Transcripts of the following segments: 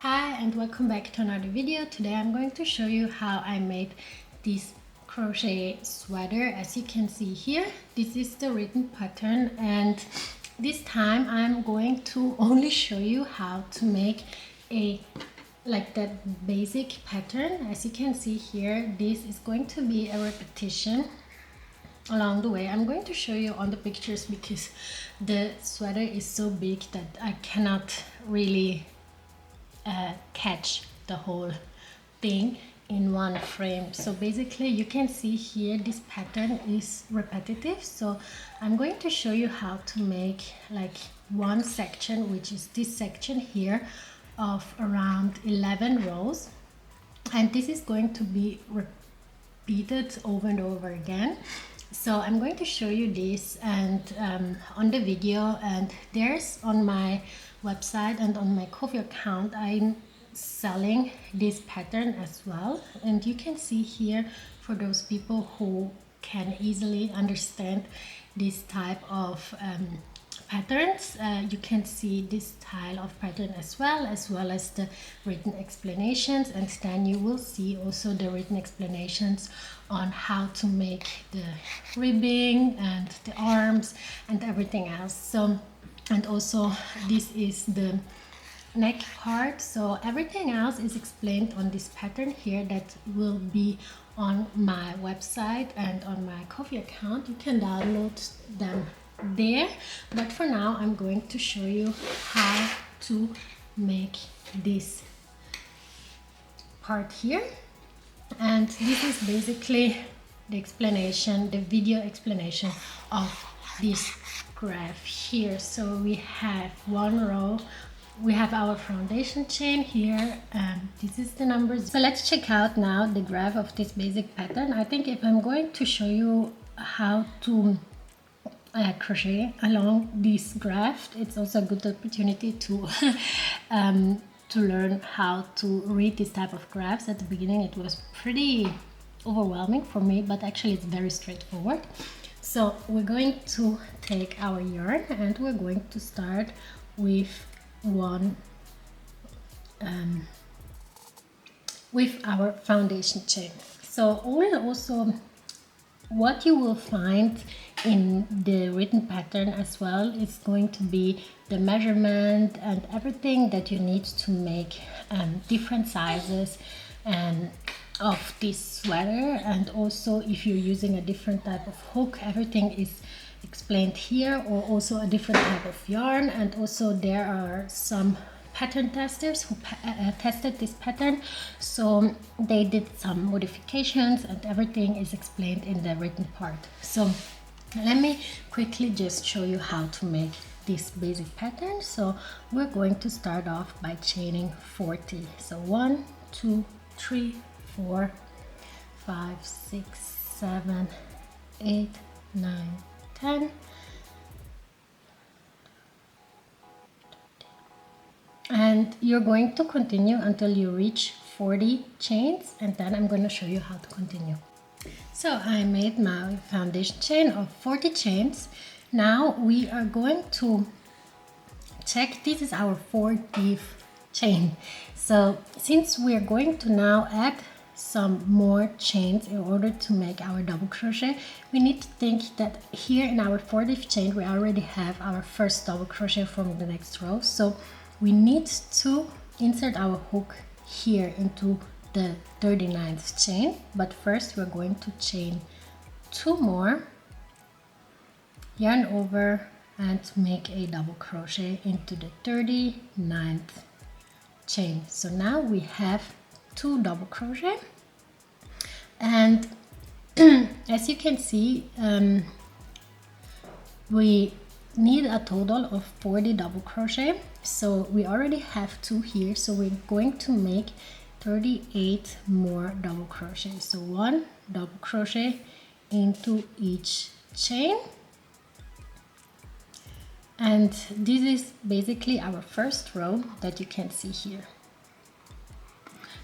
Hi and welcome back to another video. Today I'm going to show you how I made this crochet sweater. As you can see here, this is the written pattern, and this time I'm going to only show you how to make a that basic pattern. As you can see here, this is going to be a repetition along the way. I'm going to show you on the pictures because the sweater is so big that I cannot really catch the whole thing in one frame. So basically you can see here this pattern is repetitive, so I'm going to show you how to make like one section, which is this section here of around 11 rows, and this is going to be repeated over and over again. So I'm going to show you this and on the video, and there's on my website and on my Ko-fi account I'm selling this pattern as well, and you can see here for those people who can easily understand this type of patterns, you can see this style of pattern as well as the written explanations, and then you will see also the written explanations on how to make the ribbing and the arms and everything else. So, and also this is the neck part, so everything else is explained on this pattern here that will be on my website and on my Ko-fi account. You can download them there, but for now I'm going to show you how to make this part here, and this is basically the explanation, the video explanation of this graph here. So we have one row, we have our foundation chain here, and this is the numbers. So let's check out now the graph of this basic pattern. I think if I'm going to show you how to crochet along this graph, it's also a good opportunity to learn how to read this type of graphs. At the beginning it was pretty overwhelming for me, but actually it's very straightforward. So we're going to take our yarn and we're going to start with one with our foundation chain. So also what you will find in the written pattern as well is going to be the measurement and everything that you need to make different sizes and of this sweater, and also if you're using a different type of hook, everything is explained here, or also a different type of yarn. And also there are some pattern testers who tested this pattern, so they did some modifications and everything is explained in the written part. So let me quickly just show you how to make this basic pattern. So we're going to start off by chaining 40. So 1 2 3 4 5 6 7 8 9 10, and you're going to continue until you reach 40 chains, and then I'm going to show you how to continue. So I made my foundation chain of 40 chains. Now we are going to check, this is our 40th chain. So since we are going to now add some more chains in order to make our double crochet, we need to think that here in our 40th chain we already have our first double crochet from the next row. So we need to insert our hook here into the 39th chain, but first we're going to chain 2 more, yarn over, and make a double crochet into the 39th chain. So now we have 2 double crochet, and as you can see we need a total of 40 double crochet. So we already have 2 here, so we're going to make 38 more double crochet. So 1 double crochet into each chain, and this is basically our first row that you can see here.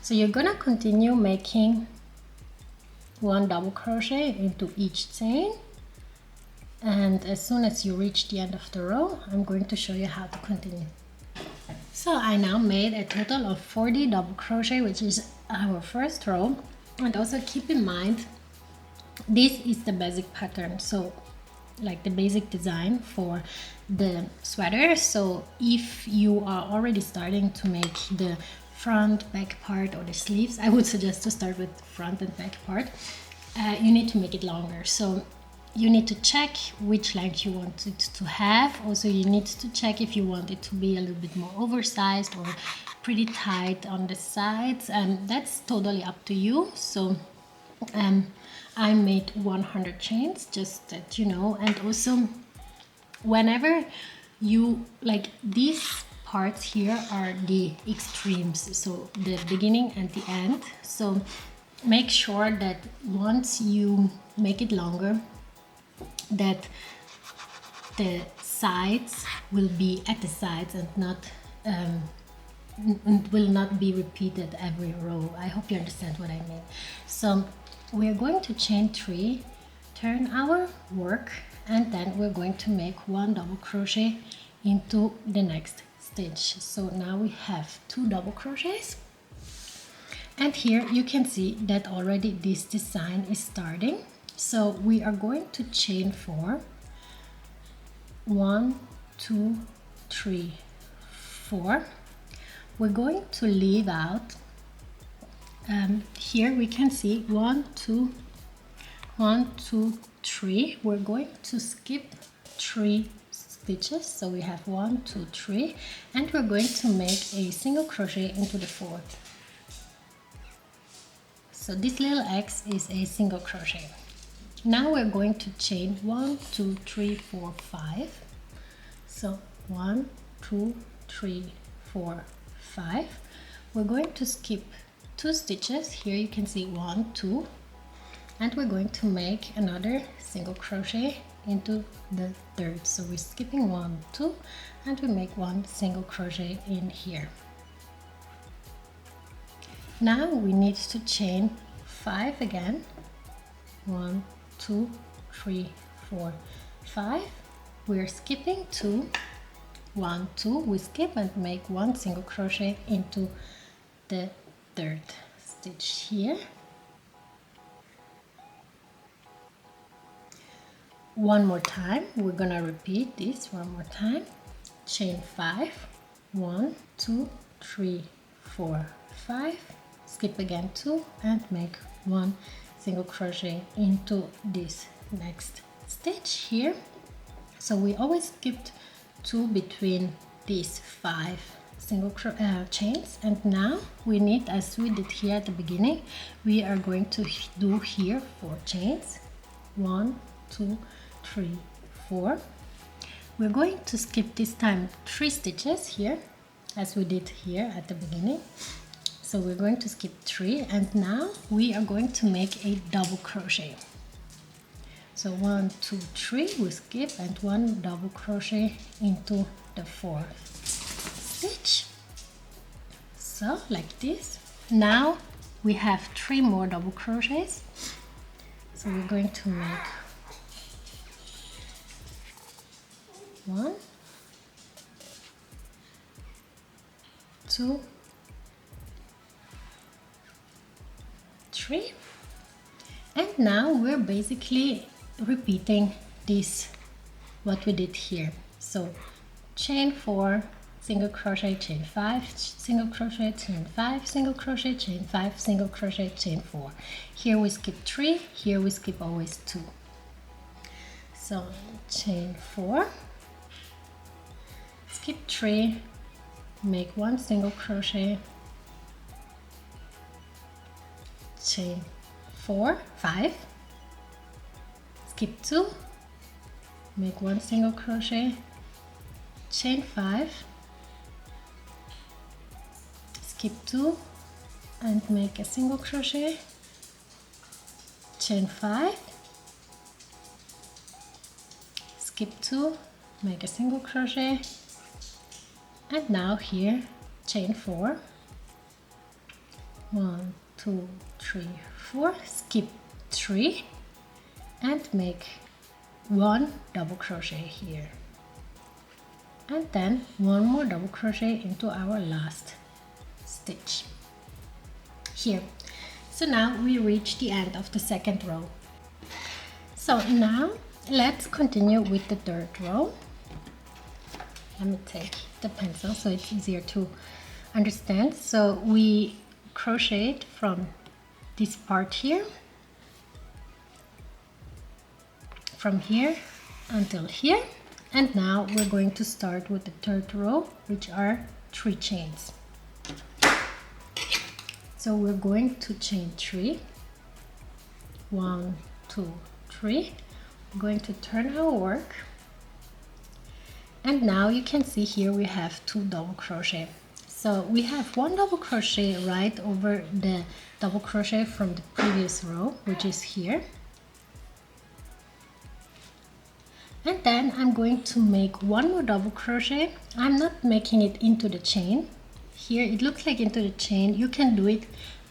So you're gonna continue making 1 double crochet into each chain, and as soon as you reach the end of the row I'm going to show you how to continue. So I now made a total of 40 double crochet, which is our first row. And also keep in mind, this is the basic pattern, so like the basic design for the sweater. So if you are already starting to make the front, back part or the sleeves, I would suggest to start with front and back part. You need to make it longer, so you need to check which length you want it to have. Also, you need to check if you want it to be a little bit more oversized or pretty tight on the sides, and that's totally up to you. So I made 100 chains, just that you know. And also, whenever you like, these parts here are the extremes, so the beginning and the end. So make sure that once you make it longer, that the sides will be at the sides and not will not be repeated every row. I hope you understand what I mean. So we're going to chain 3, turn our work, and then we're going to make 1 double crochet into the next stitch. So now we have 2 double crochets, and here you can see that already this design is starting. So we are going to chain 4, 1, 2, 3, 4. We're going to leave out, here we can see 1, 2, 3. We're going to skip 3 stitches, so we have 1, 2, 3, and we're going to make a single crochet into the 4th. So this little X is a single crochet. Now we're going to chain 1, 2, 3, 4, 5. So 1, 2, 3, 4, 5. We're going to skip 2 stitches. Here you can see 1, 2, and we're going to make another single crochet into the 3rd. So we're skipping 1, 2, and we make 1 single crochet in here. Now we need to chain 5 again. 1, 2, 3, 4, 5. We're skipping 2, 1, 2. We skip and make 1 single crochet into the 3rd stitch here. One more time, we're gonna repeat this one more time. Chain 5, 1, 2, 3, 4, 5. Skip again 2 and make 1 single crochet into this next stitch here. So we always skipped 2 between these 5 single chains, and now we need, as we did here at the beginning, we are going to do here 4 chains. 1, 2, 3, 4. We're going to skip this time 3 stitches here, as we did here at the beginning. So we're going to skip 3, and now we are going to make a double crochet. So 1, 2, 3, we skip, and 1 double crochet into the 4th stitch. So like this. Now we have 3 more double crochets. So we're going to make 1, 2, 3, and now we're basically repeating this, what we did here. So chain 4, single crochet, chain 5, single crochet, chain 5, single crochet, chain 5, single crochet, chain 4. Here we skip 3, here we skip always 2. So chain 4, skip 3, make 1 single crochet, chain 4, 5, skip 2, make 1 single crochet, chain 5, skip 2 and make a single crochet, chain 5, skip 2, make a single crochet, and now here chain 4, 1, 2, 3, 4, skip 3 and make 1 double crochet here, and then one more double crochet into our last stitch here. So now we reach the end of the second row. So now let's continue with the third row. Let me take the pencil so it's easier to understand. So we crocheted from this part here, from here until here, and now we're going to start with the third row, which are 3 chains. So we're going to chain 3, 1, 2, 3. We're going to turn our work, and now you can see here we have 2 double crochet. So we have 1 double crochet right over the double crochet from the previous row, which is here. And then I'm going to make 1 more double crochet. I'm not making it into the chain. Here it looks like into the chain. You can do it.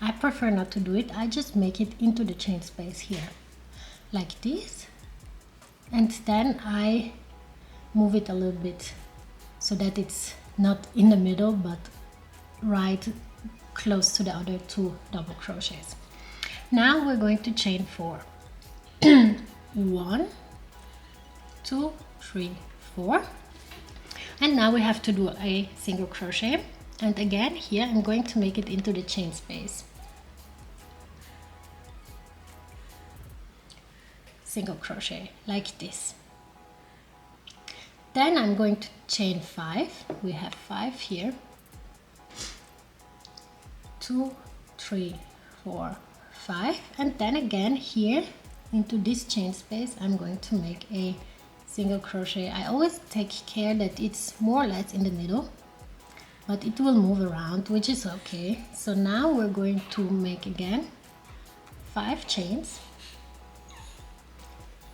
I prefer not to do it. I just make it into the chain space here, like this. And then I move it a little bit so that it's not in the middle, but right close to the other 2 double crochets. Now we're going to chain 4. 1, 2, 3, 4, and now we have to do a single crochet, and again here I'm going to make it into the chain space. Single crochet like this. Then I'm going to chain 5. We have 5 here. 2, 3, 4, 5, and then again here into this chain space I'm going to make a single crochet. I always take care that it's more or less in the middle, but it will move around, which is okay. So now we're going to make again 5 chains.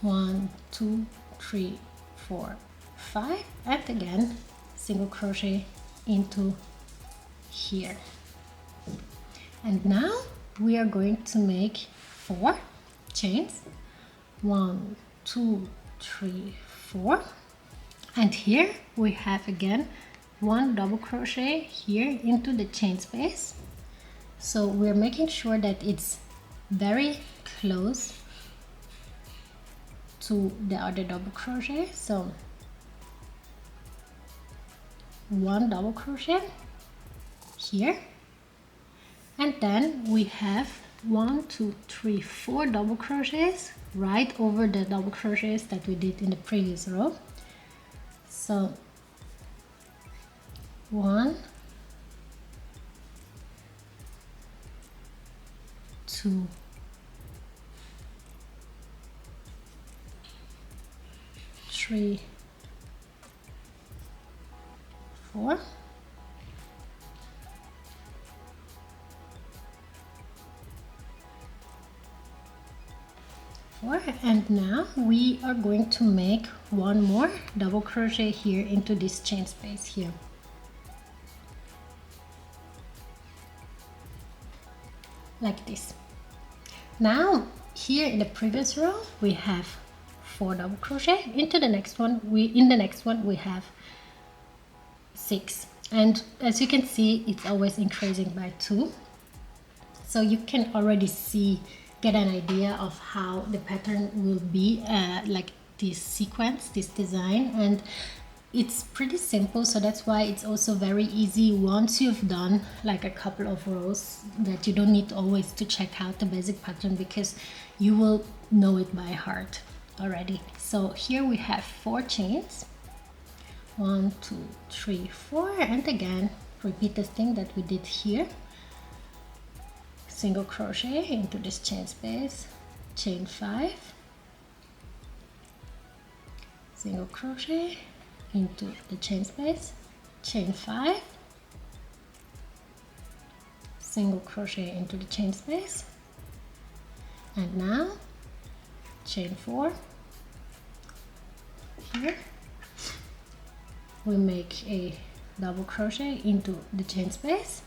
1, 2, 3, 4, 5, and again single crochet into here. And now we are going to make 4 chains. 1, 2, 3, 4, and here we have again 1 double crochet here into the chain space. So we're making sure that it's very close to the other double crochet. So 1 double crochet here, and then we have 1, 2, 3, 4 double crochets right over the double crochets that we did in the previous row. So 1, 2, 3, 4, and now we are going to make 1 more double crochet here into this chain space here. Like this. Now here in the previous row we have 4 double crochet. Into the next one we have 6, and as you can see it's always increasing by 2, so you can already get an idea of how the pattern will be, like this sequence, this design, and it's pretty simple. So that's why it's also very easy once you've done like a couple of rows, that you don't need always to check out the basic pattern because you will know it by heart already. So here we have 4 chains. 1, 2, 3, 4, and again repeat the thing that we did here. Single crochet into this chain space, chain 5, single crochet into the chain space, chain 5, single crochet into the chain space, and now chain 4 here. We make a double crochet into the chain space,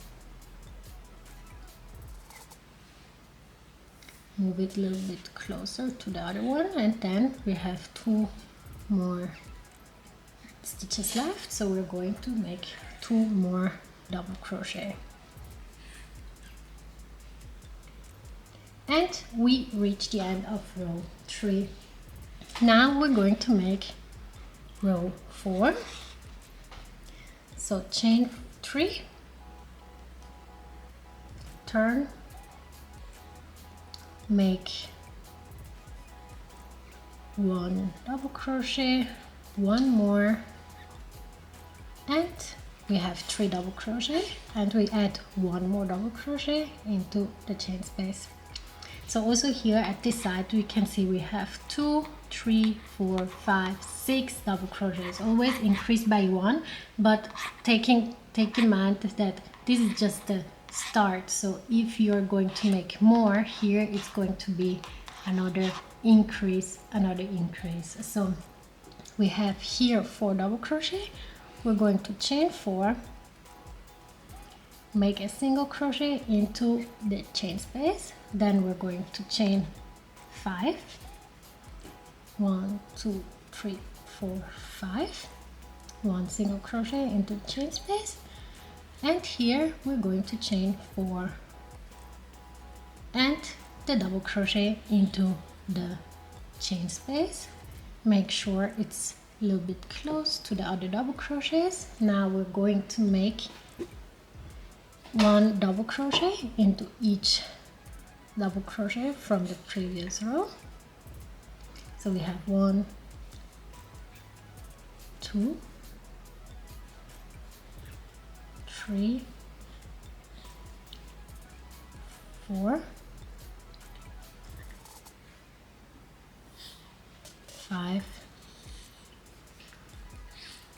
move it a little bit closer to the other one, and then we have 2 more stitches left, so we're going to make 2 more double crochet. And we reach the end of row 3. Now we're going to make row 4. So chain 3, turn, make 1 double crochet, 1 more, and we have 3 double crochet, and we add 1 more double crochet into the chain space. So also here at this side we can see we have 2, 3, 4, 5, 6 double crochets, always increase by 1, but take in mind that this is just the start. So if you're going to make more here, it's going to be another increase. So we have here 4 double crochet. We're going to chain 4, make a single crochet into the chain space, then we're going to chain 5, 1, 2, 3, 4, 5, 1 single crochet into the chain space, and here we're going to chain 4 and the double crochet into the chain space. Make sure it's a little bit close to the other double crochets. Now we're going to make 1 double crochet into each double crochet from the previous row. So we have 1, 2, 3, 4, 5,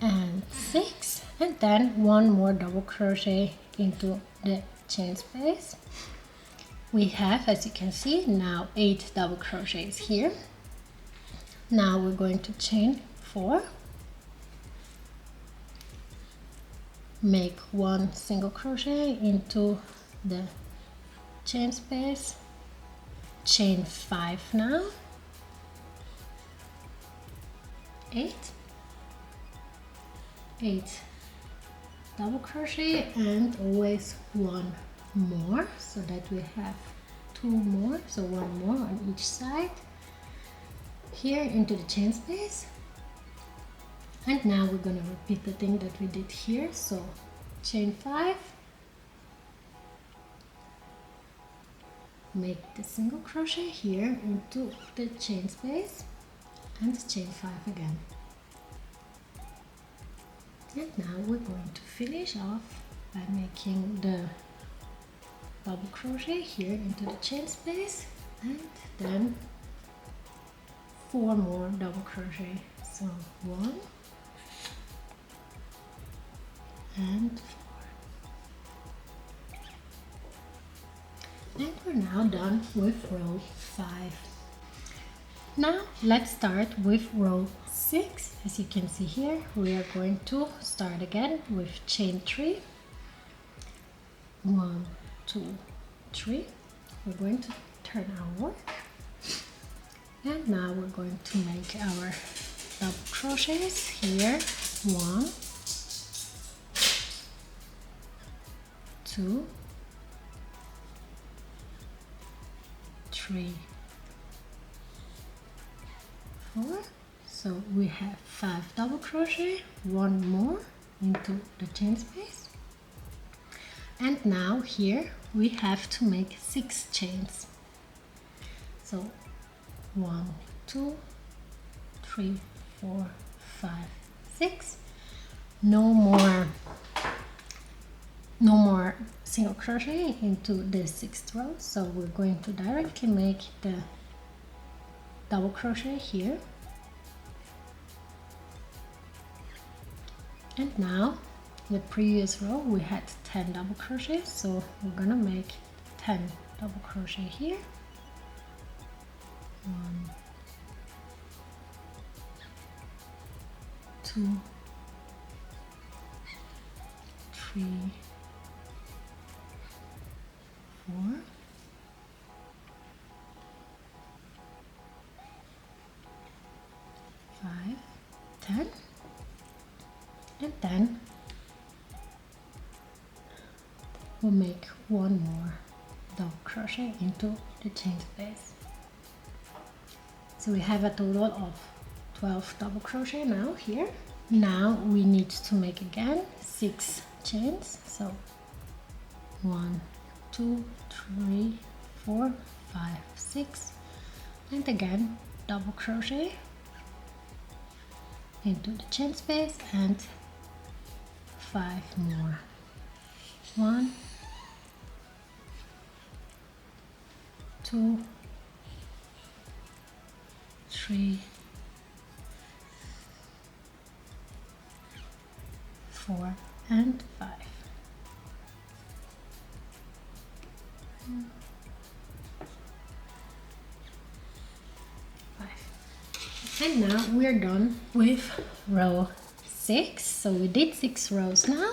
and 6, and then 1 more double crochet into the chain space. We have, as you can see, now 8 double crochets here. Now we're going to chain 4, make 1 single crochet into the chain space, chain 5 now, 8 double crochet, and always 1 more, so that we have 2 more, so 1 more on each side here into the chain space. And now we're going to repeat the thing that we did here. So chain 5, make the single crochet here into the chain space, and chain 5 again. And now we're going to finish off by making the double crochet here into the chain space, and then 4 more double crochet. So 1 and 4. And we're now done with row 5. Now let's start with row 6. As you can see here, we are going to start again with chain 3. 1, 2, 3. We're going to turn our work, and now we're going to make our double crochets here. 1, 2, 3, 4. So we have 5 double crochet, 1 more into the chain space, and now here we have to make 6 chains. So 1, 2, 3, 4, 5, 6. No more single crochet into the 6th row, so we're going to directly make the double crochet here. And now the previous row we had 10 double crochets, so we're gonna make 10 double crochet here. 1, 2, 3, 4, 5, 10. And then we'll make one more double crochet into the chain space. So we have a total of 12 double crochet now here. Now we need to make again 6 chains. So 1, 2, 3, 4, 5, 6, and again double crochet into the chain space and 5 more. 1, 2, 3, 4, and 5. And now we're done with row 6. So we did 6 rows now,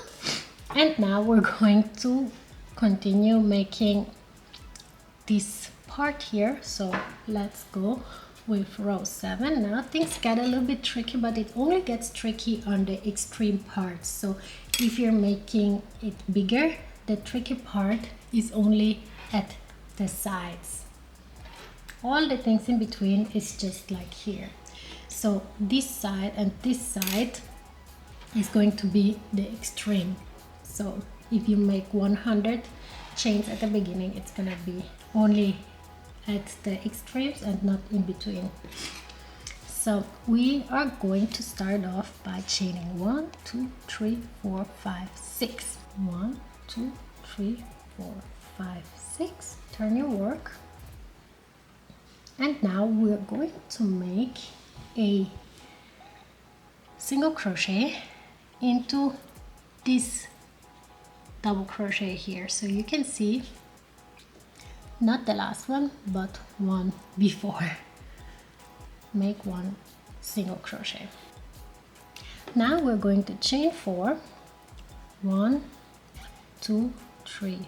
and now we're going to continue making this part here. So let's go with row 7. Now things get a little bit tricky, but it only gets tricky on the extreme parts. So if you're making it bigger, the tricky part is only at the sides. All the things in between is just like here. So this side and this side is going to be the extreme. So if you make 100 chains at the beginning, it's gonna be only at the extremes and not in between. So we are going to start off by chaining 1, 2, 3, 4, 5, 6. 1, 2, 3, 4, 5, 6. Turn your work. And now we're going to make a single crochet into this double crochet here. So you can see not the last one, but one before. Make one single crochet. Now we're going to chain 4. 1, 2, 3,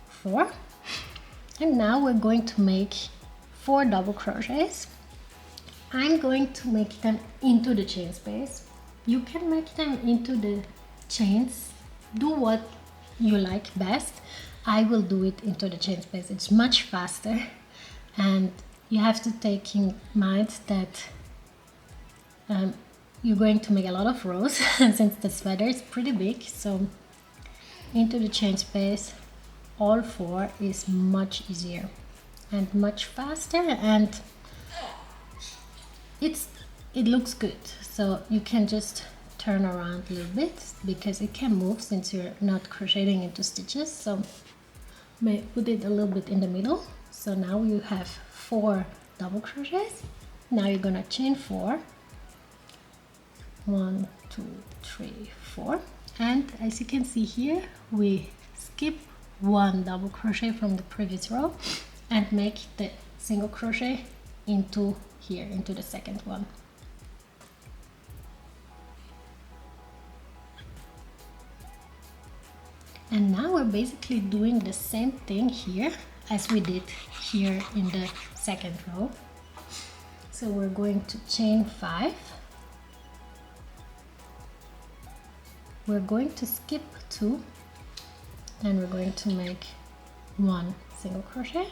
4. And now we're going to make 4 double crochets. I'm going to make them into the chain space. You can make them into the chains. Do what you like best. I will do it into the chain space. It's much faster, and you have to take in mind that you're going to make a lot of rows since the sweater is pretty big. So into the chain space, all 4 is much easier and much faster, and it looks good. So you can just turn around a little bit because it can move since you're not crocheting into stitches. So may put it a little bit in the middle. So now you have 4 double crochets. Now you're gonna chain 4. 1, 2, 3, 4. And as you can see here, we skip 1 double crochet from the previous row and make the single crochet into here, into the second one. And now we're basically doing the same thing here as we did here in the second row. So we're going to chain 5. We're going to skip 2, and we're going to make 1 single crochet.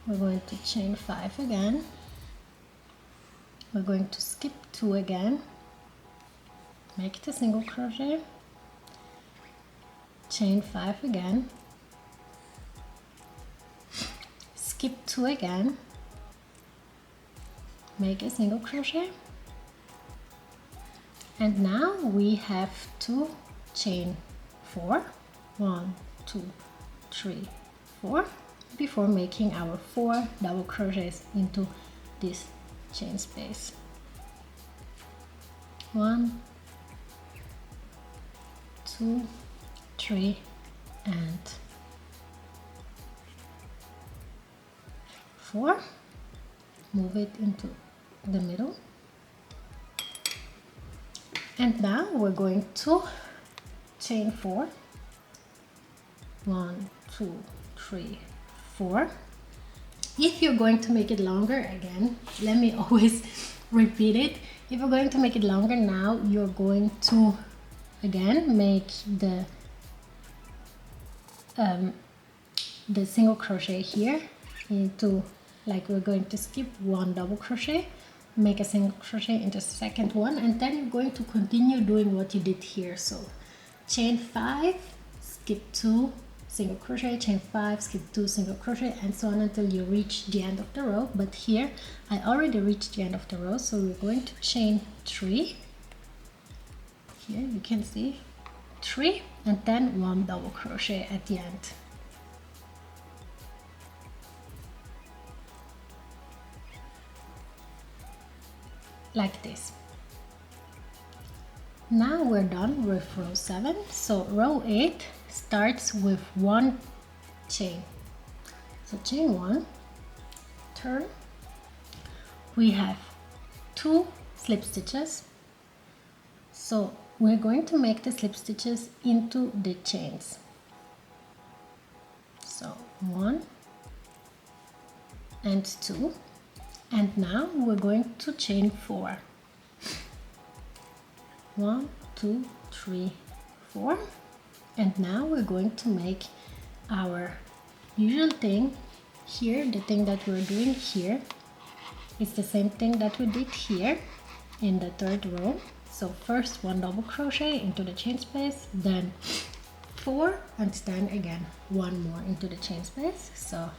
We're going to chain 5 again. We're going to skip 2 again, make the single crochet, chain 5 again, skip 2 again, make a single crochet, and now we have to chain 4. 1, 2, 3, 4 before making our 4 double crochets into this chain space. 1, 2, 3, and 4. Move it into the middle. And now we're going to chain 4. 1, 2, 3, 4. If you're going to make it longer, again, let me always repeat it. If you're going to make it longer now, you're going to again make the single crochet here into, like, we're going to skip one double crochet, make a single crochet into the second one, and then you're going to continue doing what you did here. So chain 5, skip 2, single crochet, chain 5, skip 2, single crochet, and so on until you reach the end of the row. But here I already reached the end of the row, so we're going to chain 3. Here you can see 3, and then 1 double crochet at the end. Like this. Now we're done with row 7. So row 8 starts with 1 chain. So chain 1, turn. We have 2 slip stitches. So we're going to make the slip stitches into the chains. So 1 and 2. And now we're going to chain 4. 1, 2, 3, 4. And now we're going to make our usual thing here. The thing that we're doing here is the same thing that we did here in the 3rd row. So first 1 double crochet into the chain space, then 4, and then again 1 more into the chain space. So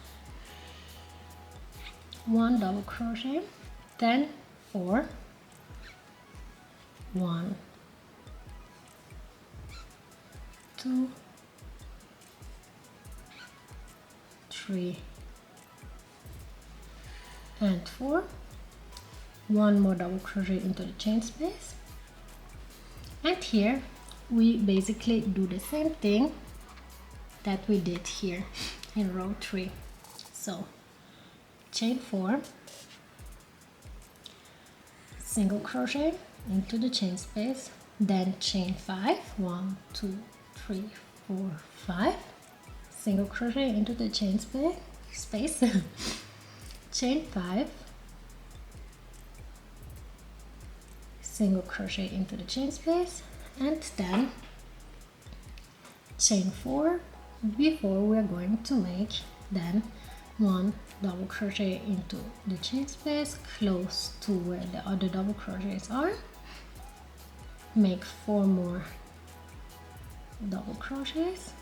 1 double crochet, then 4, 1, 2, 3, and 4, 1 more double crochet into the chain space, and here we basically do the same thing that we did here in row 3. So chain 4, single crochet into the chain space, then chain 5, 1, 2, 3, 4, 5, single crochet into the chain space, chain 5, single crochet into the chain space, and then chain 4 before we're going to make then 1 double crochet into the chain space close to where the other double crochets are, make 4 more double crochets,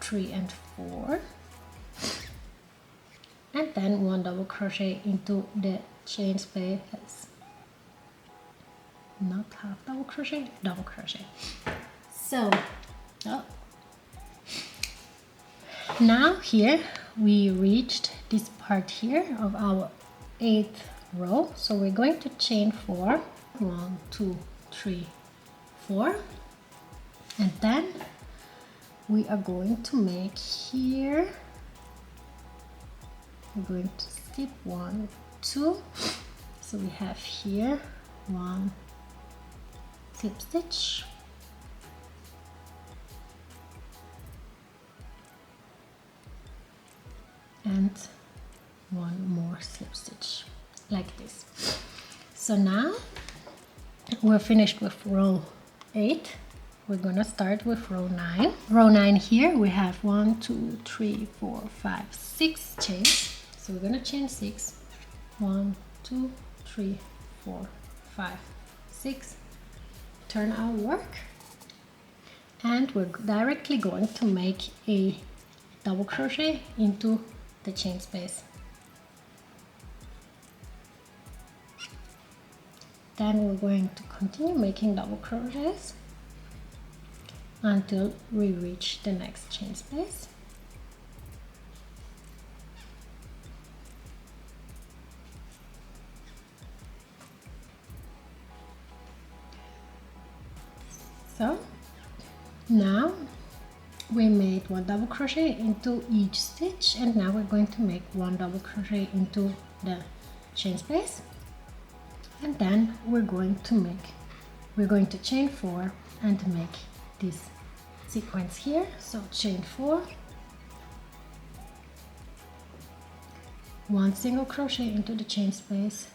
three and 4, and then 1 double crochet into the chain space, not half double crochet, double crochet. So now here we reached this part here of our 8th row, so we're going to chain 4, 1, 2, 3, 4, and then we are going to make here, we're going to skip 1, 2, so we have here 1 slip stitch, and 1 more slip stitch, like this. So now we're finished with row 8. We're gonna start with row 9. Row 9 here we have 1, 2, 3, 4, 5, 6 chains. So we're gonna chain 6. 1, 2, 3, 4, 5, 6. Turn our work, and we're directly going to make a double crochet into the chain space. Then we're going to continue making double crochets until we reach the next chain space. So now we made 1 double crochet into each stitch, and now we're going to make 1 double crochet into the chain space, and then we're going to chain 4 and make this sequence here. So chain 4, 1 single crochet into the chain space,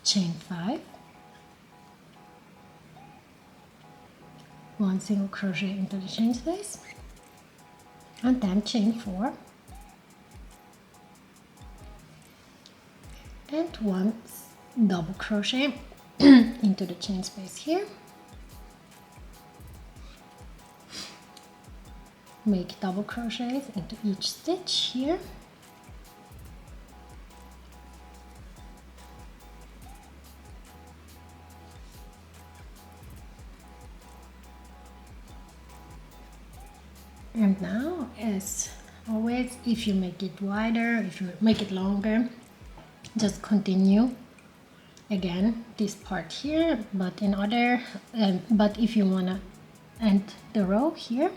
chain 5, 1 single crochet into the chain space, and then chain 4 and 1 double crochet into the chain space here. Make double crochets into each stitch here. And now, as always, if you make it wider, if you make it longer, just continue again this part here, but in other but if you want to end the row here,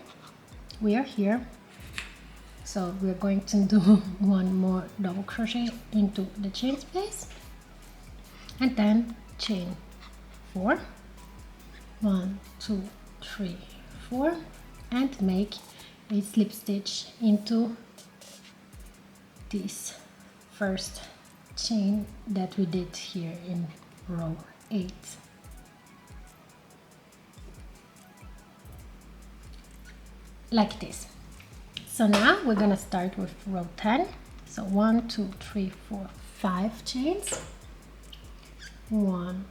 we are here, so we're going to do 1 more double crochet into the chain space, and then chain 4, 1 2 3 4, and make a slip stitch into this first chain that we did here in row 8. Like this. So now we're gonna start with row 10. So 1 2 3 4 5 chains, 1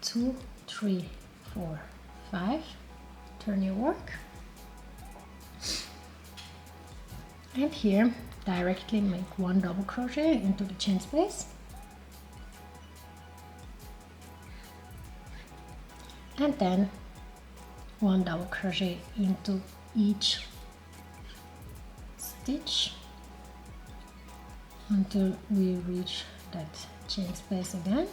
2 3 4 5, turn your work, and here directly make 1 double crochet into the chain space, and then 1 double crochet into each stitch until we reach that chain space again.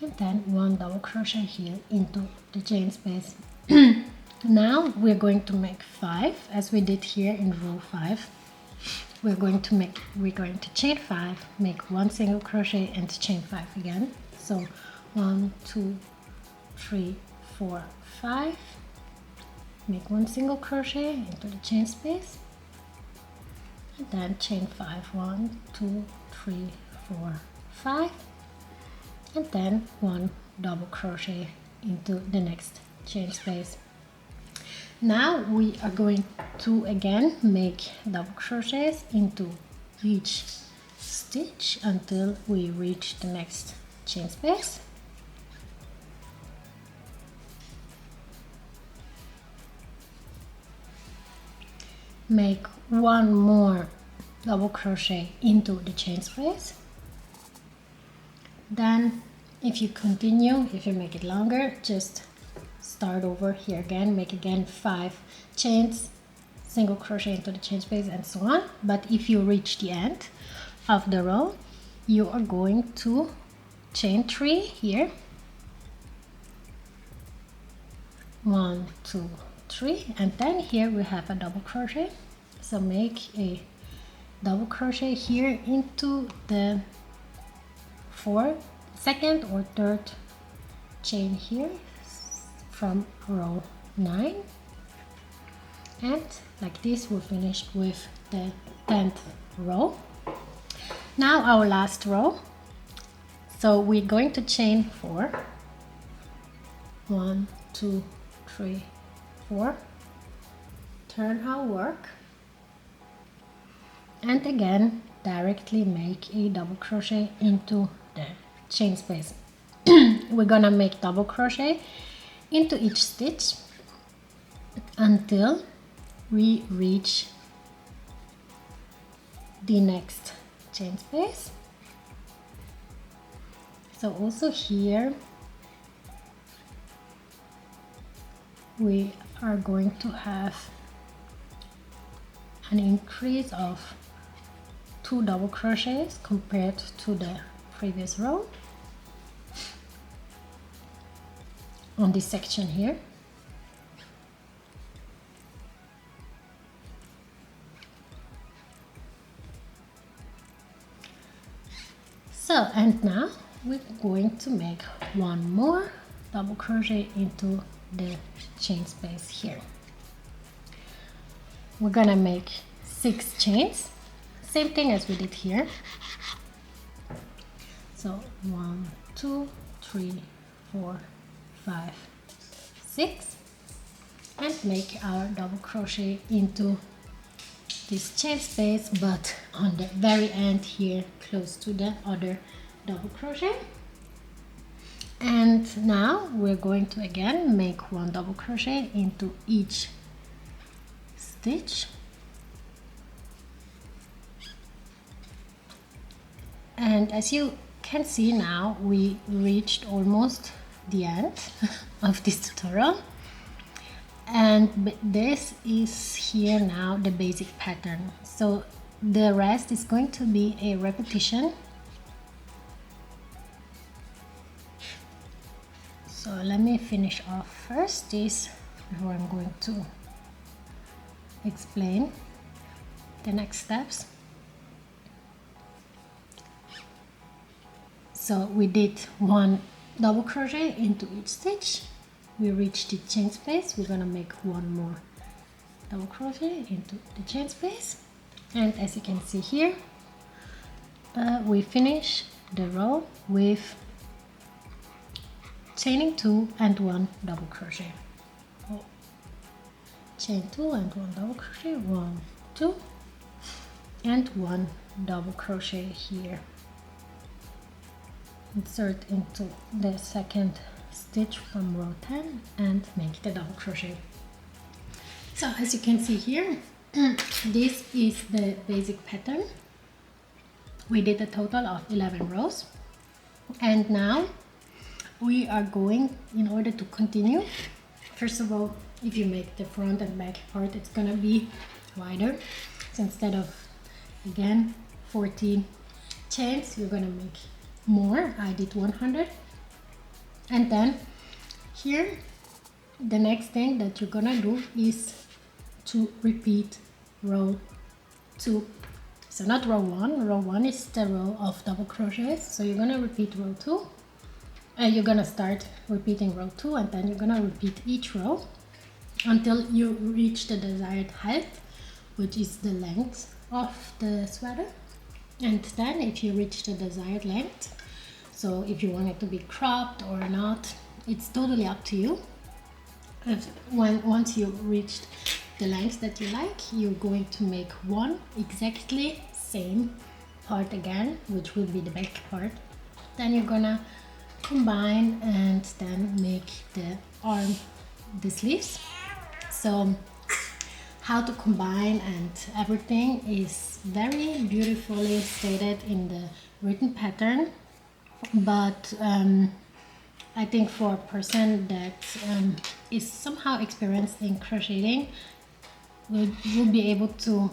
And then 1 double crochet here into the chain space. Now we're going to make 5 as we did here in row 5. We're going to chain 5, make 1 single crochet and chain 5 again. So 1 2 3 4 5, make 1 single crochet into the chain space, and then chain 5, 1 2 3 4 5, and then 1 double crochet into the next chain space. Now we are going to again make double crochets into each stitch until we reach the next chain space. Make 1 more double crochet into the chain space. Then if you continue, if you make it longer, just start over here again, make again 5 chains, single crochet into the chain space, and so on. But if you reach the end of the row, you are going to chain 3 here, 1 2 3, and then here we have a double crochet. So make a double crochet here into the second or third chain here from row 9, and like this we're finished with the 10th row. Now our last row, so we're going to chain 4, 1 2 3 4, turn our work, and again directly make a double crochet into the chain space. We're gonna make double crochet into each stitch until we reach the next chain space. So also here we are going to have an increase of 2 double crochets compared to the previous row on this section here. So, and now we're going to make one more double crochet into the chain space here. We're gonna make 6 chains, same thing as we did here. So 1, 2, 3, 4, 5, 6, and make our double crochet into this chain space, but on the very end here, close to the other double crochet. And now we're going to again make 1 double crochet into each stitch, and as you can see now, we reached almost the end of this tutorial, and this is here now the basic pattern. So the rest is going to be a repetition. So let me finish off first this before I'm going to explain the next steps. So we did 1 double crochet into each stitch. We reached the chain space. We're gonna make 1 more double crochet into the chain space, and as you can see here, we finish the row with chaining 2 and 1 double crochet. Oh. Chain 2 and 1 double crochet, 1, 2, and 1 double crochet here. Insert into the second stitch from row 10 and make the double crochet. So as you can see here, this is the basic pattern. We did a total of 11 rows, and now we are going, in order to continue, first of all, if you make the front and back part, it's gonna be wider. So instead of, again, 40 chains, you're gonna make more. I did 100. And then here, the next thing that you're gonna do is to repeat row 2. So not row 1. Row 1 is the row of double crochets. So you're gonna repeat row 2. And you're gonna start repeating row 2, and then you're gonna repeat each row until you reach the desired height, which is the length of the sweater. And then if you reach the desired length, so if you want it to be cropped or not, it's totally up to you. Once you reached the length that you like, you're going to make 1 exactly same part again, which will be the back part. Then you're gonna combine and then make the sleeves. So how to combine and everything is very beautifully stated in the written pattern, but I think for a person that is somehow experienced in crocheting will be able to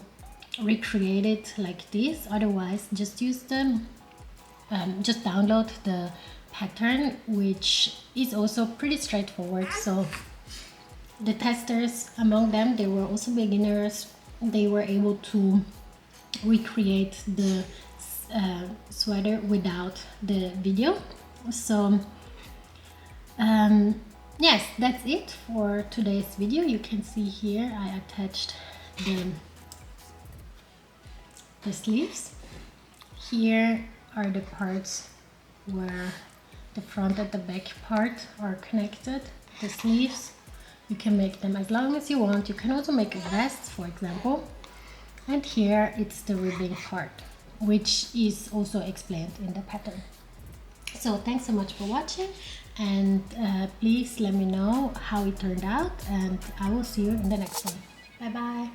recreate it like this. Otherwise, just use them, just download the pattern, which is also pretty straightforward. So the testers among them, they were also beginners. They were able to recreate the sweater without the video. So yes, that's it for today's video. You can see here I attached the sleeves. Here are the parts where the front and the back part are connected. The sleeves, you can make them as long as you want. You can also make vests, for example. And here it's the ribbing part, which is also explained in the pattern. So thanks so much for watching, and please let me know how it turned out, and I will see you in the next one. Bye bye.